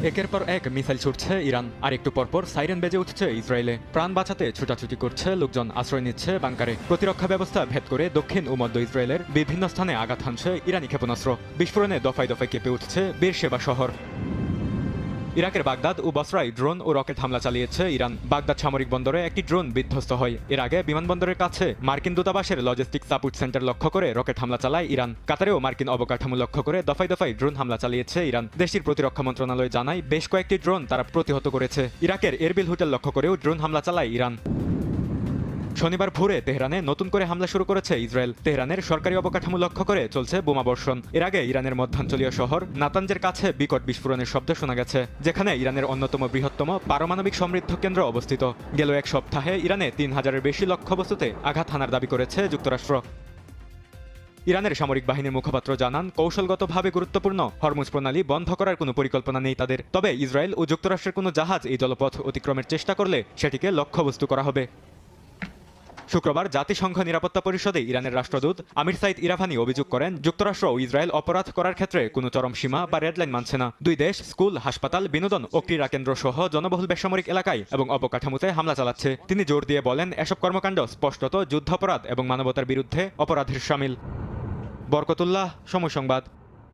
একের পর এক মিসাইল ছুটছে ইরান, আর একটু পরপর সাইরেন বেজে উঠছে ইসরায়েলে। প্রাণ বাঁচাতে ছুটাছুটি করছে লোকজন, আশ্রয় নিচ্ছে বাংকারে। প্রতিরক্ষা ব্যবস্থা ভেদ করে দক্ষিণ ও মধ্য ইসরায়েলের বিভিন্ন স্থানে আঘাত হানছে ইরানি ক্ষেপণাস্ত্র। বিস্ফোরণে দফায় দফায় কেঁপে উঠছে বীরশেবা শহর। ইরাকের বাগদাদ ও বসরায় ড্রোন ও রকেট হামলা চালিয়েছে ইরান। বাগদাদ সামরিক বন্দরে একটি ড্রোন বিধ্বস্ত হয়। এর আগে বিমানবন্দরের কাছে মার্কিন দূতাবাসের লজিস্টিক সাপোর্ট সেন্টার লক্ষ্য করে রকেট হামলা চালায় ইরান। কাতারেও মার্কিন অবকাঠামো লক্ষ্য করে দফায় দফায় ড্রোন হামলা চালিয়েছে ইরান। দেশটির প্রতিরক্ষা মন্ত্রণালয় জানায় বেশ কয়েকটি ড্রোন তারা প্রতিহত করেছে। ইরাকের এরবিল হোটেল লক্ষ্য করেও ড্রোন হামলা চালায় ইরান। শনিবার ভোরে তেহরানে নতুন করে হামলা শুরু করেছে ইসরায়েল। তেহরানের সরকারি অবকাঠামো লক্ষ্য করে চলছে বোমাবর্ষণ। এর আগে ইরানের মধ্যাঞ্চলীয় শহর নাতানজের কাছে বিকট বিস্ফোরণের শব্দ শোনা গেছে, যেখানে ইরানের অন্যতম বৃহত্তম পারমাণবিক সমৃদ্ধ কেন্দ্র অবস্থিত। গেল এক সপ্তাহে ইরানে ৩,০০০-এর বেশি লক্ষ্যবস্তুতে আঘাত হানার দাবি করেছে যুক্তরাষ্ট্র। ইরানের সামরিক বাহিনীর মুখপাত্র জানান, কৌশলগতভাবে গুরুত্বপূর্ণ হরমুজ প্রণালী বন্ধ করার কোনো পরিকল্পনা নেই তাদের। তবে ইসরায়েল ও যুক্তরাষ্ট্রের কোনো জাহাজ এই জলপথ অতিক্রমের চেষ্টা করলে সেটিকে লক্ষ্যবস্তু করা হবে। শুক্রবার জাতিসংঘ নিরাপত্তা পরিষদে ইরানের রাষ্ট্রদূত আমির সাইদ ইরাভানি অভিযোগ করেন, যুক্তরাষ্ট্র ও ইসরায়েল অপরাধ করার ক্ষেত্রে কোনো চরম সীমা বা রেডলাইন মানছে না। দুই দেশ স্কুল, হাসপাতাল, বিনোদন ও ক্রীড়া কেন্দ্র সহ জনবহুল বেসামরিক এলাকায় এবং অবকাঠামোতে হামলা চালাচ্ছে। তিনি জোর দিয়ে বলেন, এসব কর্মকাণ্ড স্পষ্টত যুদ্ধাপরাধ এবং মানবতার বিরুদ্ধে অপরাধের শামিল। বরকতুল্লাহ, সময় সংবাদ।